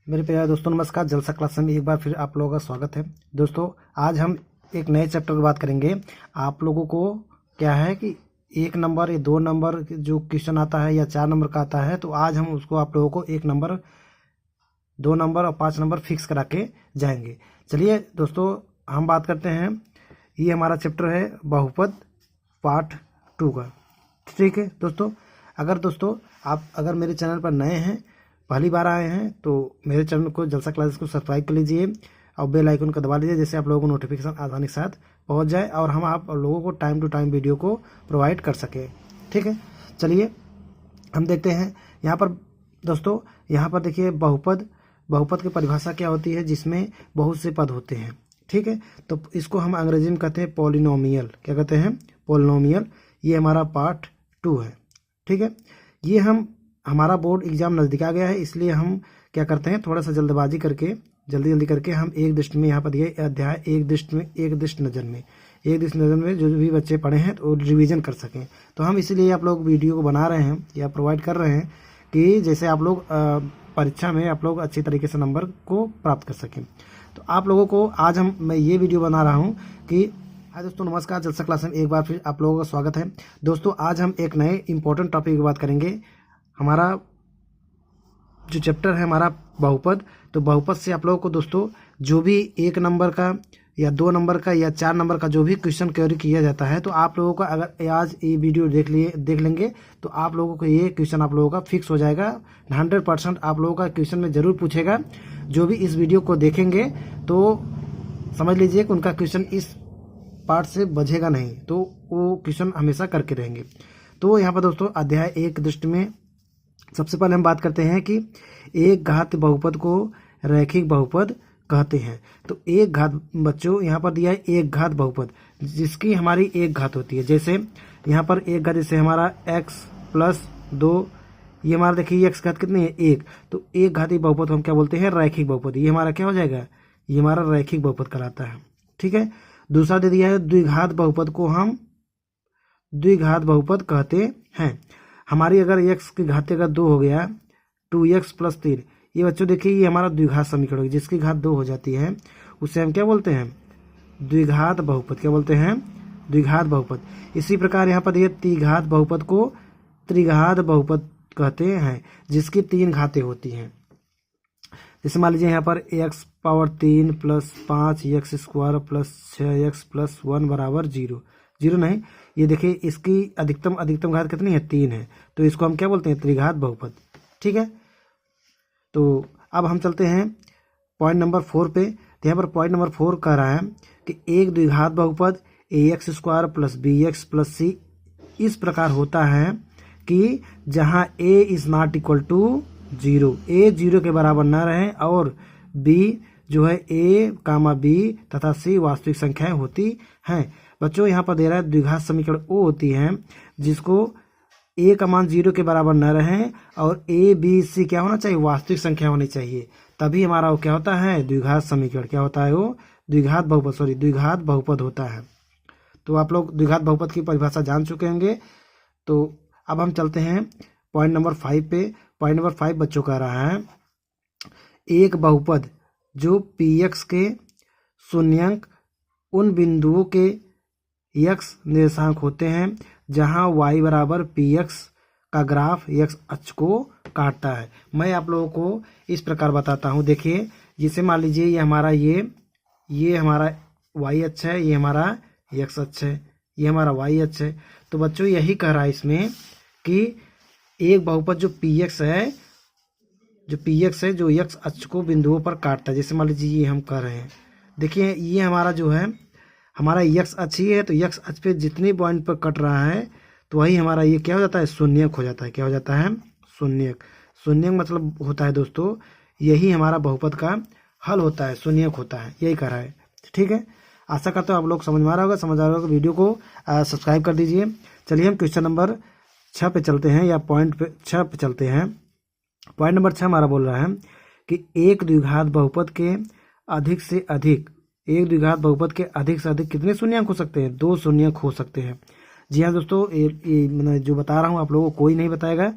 मेरे प्यारे दोस्तों, नमस्कार। जलसा क्लास में एक बार फिर आप लोगों का स्वागत है। दोस्तों, आज हम एक नए चैप्टर की बात करेंगे। आप लोगों को क्या है कि 1 नंबर या 2 नंबर जो क्वेश्चन आता है या 4 नंबर का आता है, तो आज हम उसको आप लोगों को 1 नंबर, 2 नंबर और 5 नंबर फिक्स करा के जाएंगे। चलिए दोस्तों, हम बात करते हैं। ये हमारा चैप्टर है बहुपद पार्ट 2 का। ठीक है दोस्तों, आप अगर मेरे चैनल पर नए हैं, पहली बार आए हैं, तो मेरे चैनल को जलसा क्लासेस को सब्सक्राइब कर लीजिए और बेल आइकन को दबा लीजिए, जिससे आप लोगों को नोटिफिकेशन आसानी के साथ पहुंच जाए और हम आप लोगों को टाइम टू टाइम वीडियो को प्रोवाइड कर सकें। ठीक है, चलिए हम देखते हैं। यहाँ पर दोस्तों, यहाँ पर देखिए बहुपद की परिभाषा क्या होती है, जिसमें बहुत से पद होते हैं। ठीक है, तो इसको हम अंग्रेजी में कहते हैं पॉलिनोमियल। क्या कहते हैं? पॉलिनोमियल। ये हमारा पार्ट 2 है। ठीक है, ये हमारा बोर्ड एग्जाम नज़दीक आ गया है, इसलिए हम क्या करते हैं, थोड़ा सा जल्दी जल्दी करके हम एक दृष्टि में यहाँ पर दिए अध्याय एक दृष्टि नज़र में जो भी बच्चे पढ़े हैं तो रिवीजन कर सकें। तो हम इसीलिए आप लोग वीडियो को बना रहे हैं या प्रोवाइड कर रहे हैं कि जैसे आप लोग परीक्षा में आप लोग अच्छी तरीके से नंबर को प्राप्त कर सकें। तो आप लोगों को आज मैं ये वीडियो बना रहा हूँ कि हाय दोस्तों, नमस्कार। जलसा क्लास में एक बार फिर आप लोगों का स्वागत है। दोस्तों, आज हम एक नए इंपॉर्टेंट टॉपिक की बात करेंगे। हमारा जो चैप्टर है हमारा बहुपद, तो बहुपद से आप लोगों को दोस्तों जो भी 1 नंबर का या 2 नंबर का या 4 नंबर का जो भी क्वेश्चन क्वेरी किया जाता है, तो आप लोगों का अगर आज ये वीडियो देख लेंगे तो आप लोगों को ये क्वेश्चन आप लोगों का फिक्स हो जाएगा। 100% आप लोगों का क्वेश्चन में ज़रूर पूछेगा। जो भी इस वीडियो को देखेंगे तो समझ लीजिए कि उनका क्वेश्चन इस पार्ट से बचेगा नहीं, तो वो क्वेश्चन हमेशा करके रहेंगे। तो यहाँ पर दोस्तों अध्याय 1 दृष्टि में सबसे पहले हम बात करते हैं कि एक घात बहुपद को रैखिक बहुपद कहते हैं। तो एक घात बच्चों यहाँ पर दिया है एक घात बहुपद, जिसकी हमारी एक घात होती है। जैसे यहाँ पर एक घात, जैसे हमारा x+2, ये हमारा देखिए x घात कितनी है 1, तो एक घाती बहुपद हम क्या बोलते हैं? रैखिक बहुपद। ये हमारा क्या हो जाएगा? ये हमारा रैखिक बहुपद कहलाता है। ठीक है, दूसरा दे दिया है द्विघात बहुपद को हम द्विघात बहुपद कहते हैं। हमारी अगर x की घात अगर 2 हो गया, 2x+3, ये बच्चों देखिए ये हमारा द्विघात समीकरण होगी, जिसकी घात 2 हो जाती है उसे हम क्या बोलते हैं? द्विघात बहुपद। क्या बोलते हैं? द्विघात बहुपद। इसी प्रकार यहाँ पर ये त्रिघात बहुपद को त्रिघात बहुपद कहते हैं, जिसकी 3 घातें होती हैं। जैसे मान लीजिए यहाँ पर x⁻3 + 5x² + 6x + 1 बराबर 0 नहीं, ये देखिए इसकी अधिकतम घात कितनी है? 3 है, तो इसको हम क्या बोलते हैं? त्रिघात बहुपद। ठीक है, तो अब हम चलते हैं पॉइंट नंबर 4 पे। तो यहाँ पर पॉइंट नंबर 4 कह रहा है कि एक द्विघात बहुपद ax² + bx + c इस प्रकार होता है कि जहाँ a ≠ 0, a 0 के बराबर न रहे और b जो है a, b तथा c वास्तविक संख्याएं होती हैं। बच्चों यहाँ पर दे रहा है द्विघात समीकरण वो होती है जिसको a का मान 0 के बराबर न रहे और a, b, c क्या होना चाहिए? वास्तविक संख्या होनी चाहिए, तभी हमारा वो क्या होता है? द्विघात समीकरण। क्या होता है वो? द्विघात बहुपद होता है। तो आप लोग द्विघात बहुपद की परिभाषा जान चुके होंगे। तो अब हम चलते हैं पॉइंट नंबर 5 पे। पॉइंट नंबर 5 बच्चों कह रहा है एक बहुपद जो px के शून्यंक उन बिंदुओं के x निर्देशांक होते हैं जहां y बराबर px का ग्राफ x अक्ष को काटता है। मैं आप लोगों को इस प्रकार बताता हूं। देखिए, जिसे मान लीजिए ये हमारा ये हमारा y अक्ष है, ये हमारा x अक्ष है, ये हमारा y अक्ष है। तो बच्चों यही कह रहा है इसमें कि एक बहुपद जो px है जो x अक्ष को बिंदुओं पर काटता है। जैसे मान लीजिए ये हम कर रहे हैं, देखिए ये हमारा जो है हमारा x अक्ष ही है, तो x अक्ष पे जितनी पॉइंट पर कट रहा है तो वही हमारा ये क्या हो जाता है? शून्यक हो जाता है। क्या हो जाता है? शून्यक मतलब होता है दोस्तों, यही हमारा बहुपद का हल होता है, शून्यक होता है, यही कह रहा है। ठीक है, आशा करता हूँ आप लोग समझ में आ रहा होगा। वीडियो को सब्सक्राइब कर दीजिए। चलिए हम क्वेश्चन नंबर 6 पे चलते हैं, या पॉइंट 6 पे चलते हैं। पॉइंट नंबर 6 हमारा बोल रहा है कि एक द्विघात बहुपद के अधिक से अधिक कितने शून्यंक हो सकते हैं? 2 शून्यंक हो सकते हैं। जी हाँ दोस्तों, ये मैं जो बता रहा हूँ आप लोगों को कोई नहीं बताएगा।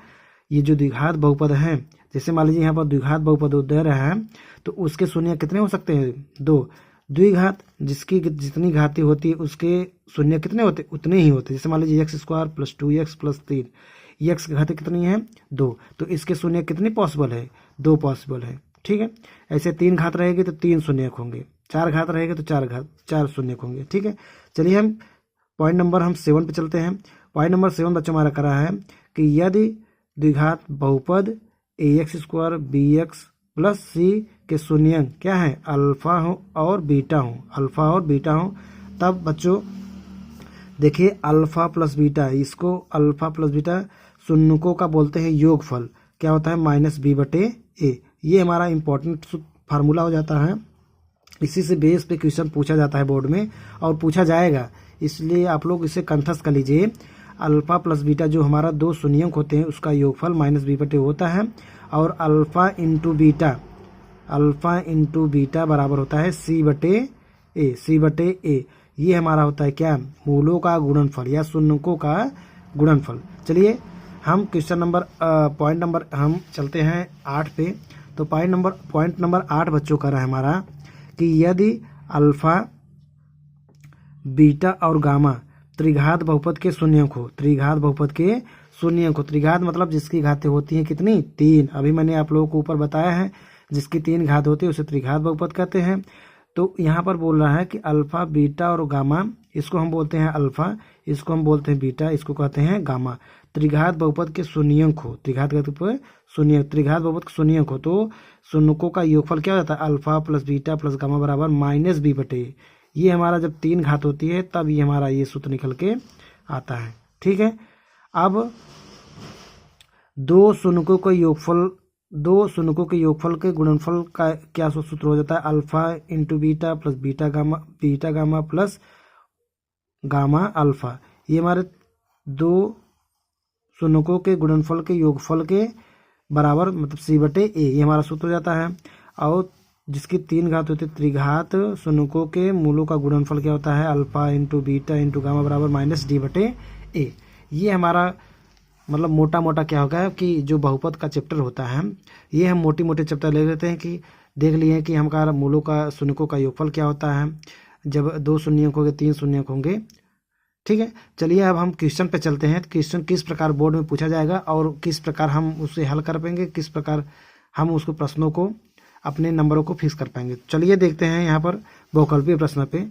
ये जो द्विघात बहुपद हैं, जैसे मान लीजिए यहाँ पर द्विघात बहुपद दे रहे हैं तो उसके शून्य कितने हो सकते हैं? 2। द्विघात जिसकी जितनी घाती होती है उसके शून्य कितने होते? उतने ही होते। जैसे मान लीजिए x² + 2x + 3, ये x की घाती कितनी है? 2, तो इसके शून्य कितने पॉसिबल है? 2 पॉसिबल है। ठीक है, ऐसे 3 घात रहेगी तो 3 शून्य होंगे, 4 घात रहेगी तो 4 शून्य होंगे। ठीक है, चलिए हम पॉइंट नंबर 7 पे चलते हैं। पॉइंट नंबर 7 बच्चों हमारा करा है कि यदि द्विघात बहुपद ax² bx + c के शून्य क्या है? अल्फा हो और बीटा हो, अल्फा और बीटा हो, तब बच्चों देखिए अल्फा प्लस बीटा, इसको अल्फा प्लस बीटा शून्यकों का बोलते हैं योगफल। क्या होता है? -b/a। ये हमारा इंपॉर्टेंट फार्मूला हो जाता है। इसी से बेस पे क्वेश्चन पूछा जाता है बोर्ड में और पूछा जाएगा, इसलिए आप लोग इसे कंठस्थ कर लीजिए। अल्फा प्लस बीटा जो हमारा 2 शून्यक होते हैं उसका योगफल -b/a होता है, और अल्फा इंटू बीटा बराबर होता है c/a। ये हमारा होता है क्या? मूलों का गुणनफल या शून्यकों का गुणनफल। चलिए हम क्वेश्चन नंबर पॉइंट नंबर हम चलते हैं 8 पे। तो पॉइंट नंबर 8 बच्चों का रहा है हमारा कि यदि अल्फा बीटा और गामा त्रिघात बहुपद के शून्यक हो, त्रिघात बहुपद के शून्यक हो, त्रिघात मतलब जिसकी घातें होती हैं कितनी? 3। अभी मैंने आप लोगों को ऊपर बताया है, जिसकी 3 घात होती है उसे त्रिघात बहुपद कहते हैं। तो यहाँ पर बोल रहा है कि अल्फा बीटा और गामा, इसको हम बोलते हैं अल्फा, इसको हम बोलते हैं बीटा, इसको कहते हैं गामा। त्रिघात बहुपद के शून्यक हो, त्रिघात बहुपद के शून्यक हो तो शून्यकों का योगफल क्या होता है? Alpha plus beta plus gamma बराबर -b/a। ये हमारा जब 3 घात होती है तब ये हमारा ये सूत्र निकल के आता है। ठीक है, अब दो शून्यकों के योगफल के गुणनफल का क्या सूत्र हो जाता है? Alpha into beta plus beta gamma plus gamma alpha. ये हमारे 2 शून्यकों के गुणनफल के योगफल के बराबर मतलब c/a, ये हमारा सूत्र हो जाता है। और जिसकी 3 घात होती है, त्रिघात शून्यकों के मूलों का गुणनफल क्या होता है? Alpha into beta into gamma बराबर -d/a। ये हमारा मतलब मोटा मोटा क्या होगा कि जो बहुपद का चैप्टर होता है, ये हम मोटे चैप्टर ले लेते हैं कि देख लिए कि हमारा मूलों का शून्यकों का योगफल क्या होता है जब 2 शून्यक होंगे, 3 शून्यक होंगे। ठीक है, चलिए अब हम क्वेश्चन पे चलते हैं। क्वेश्चन किस प्रकार बोर्ड में पूछा जाएगा और किस प्रकार हम उसे हल कर पाएंगे, किस प्रकार हम उसको प्रश्नों को अपने नंबरों को फिक्स कर पाएंगे। चलिए देखते हैं यहाँ पर बहुकल्पीय प्रश्न पे।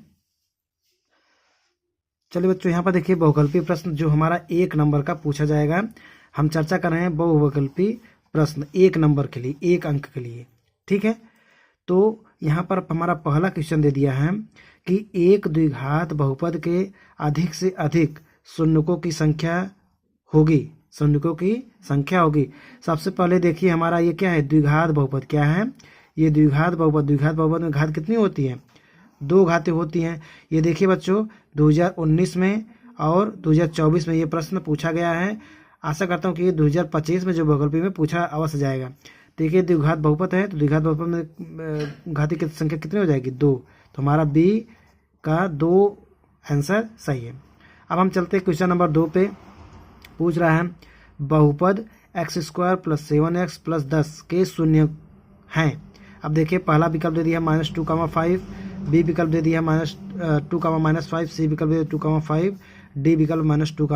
चलिए बच्चों यहाँ पर देखिए बहुकल्पीय प्रश्न जो हमारा 1 नंबर का पूछा जाएगा। हम चर्चा कर रहे हैं बहुविकल्पी प्रश्न 1 नंबर के लिए, 1 अंक के लिए। ठीक है, तो यहाँ पर हमारा पहला क्वेश्चन दे दिया है कि एक द्विघात बहुपद के अधिक से अधिक शून्यकों की संख्या होगी, सबसे पहले देखिए हमारा ये क्या है? द्विघात बहुपद। क्या है ये? द्विघात बहुपद में घात कितनी होती है? 2 घातें होती हैं। ये देखिए बच्चों 2019 में और 2024 में ये प्रश्न पूछा गया है। आशा करता हूँ कि ये 2025 में जो बहुकल्पी में पूछा अवश्य जाएगा। देखिए द्विघात बहुपद है तो द्विघात बहुपद में घाती की संख्या कितनी हो जाएगी? 2। तो हमारा बी का 2 आंसर सही है। अब हम चलते हैं क्वेश्चन नंबर 2 पे। पूछ रहा है बहुपद x² + 7x + 10 के शून्य हैं। अब देखिए पहला विकल्प दे दिया -2, 5, बी विकल्प दे दिया -2, -5, सी विकल्प दे दिया 2, 5, डी विकल्प -2,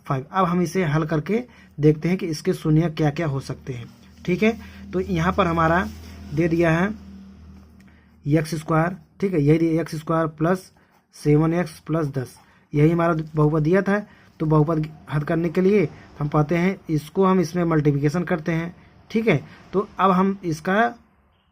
5। अब हम इसे हल करके देखते हैं कि इसके शून्य क्या क्या हो सकते हैं। ठीक है, तो यहाँ पर हमारा दे दिया है x²। ठीक है, यही x² + 7x + 10, यही हमारा बहुपद दिया था। तो बहुपद हल करने के लिए हम पाते हैं इसको हम इसमें मल्टीप्लिकेशन करते हैं। ठीक है, तो अब हम इसका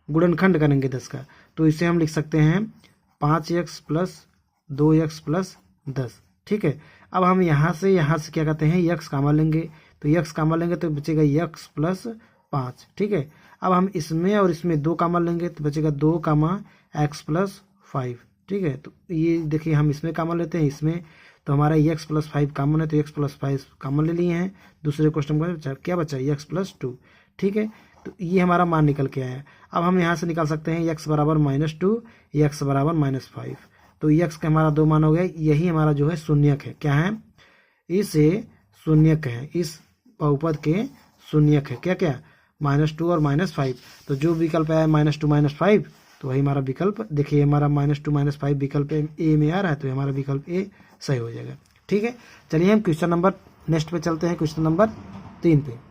गुणनखंड करेंगे 10 का। तो इसे हम लिख सकते हैं 5x + 2x + 10। ठीक है, अब हम यहाँ से क्या कहते हैं x कॉमन लेंगे। तो x कॉमन लेंगे तो बचेगा x + 5। ठीक है, अब हम इसमें और इसमें 2 कॉमन लेंगे तो बचेगा 2, x + 5। ठीक है, तो ये देखिए हम इसमें कॉमन लेते हैं, इसमें तो हमारा x + 5 कॉमन है तो x + 5 कॉमन ले लिए हैं। दूसरे क्वेश्चन का क्या बचा? x + 2। ठीक है, तो ये हमारा मान निकल के आया। अब हम यहाँ से निकाल सकते हैं x बराबर -2, x बराबर -5। तो x का हमारा 2 मान हो गया। यही हमारा जो है शून्यक है। क्या है? इसे शून्यक है, इस बहुपद के शून्यक है। क्या क्या? -2 और -5, तो जो विकल्प आया -2 -5 तो वही हमारा विकल्प, देखिए हमारा -2 -5 विकल्प ए में आ रहा है, तो हमारा विकल्प ए सही हो जाएगा। ठीक है, चलिए हम क्वेश्चन नंबर नेक्स्ट पे चलते हैं, क्वेश्चन नंबर 3 पे।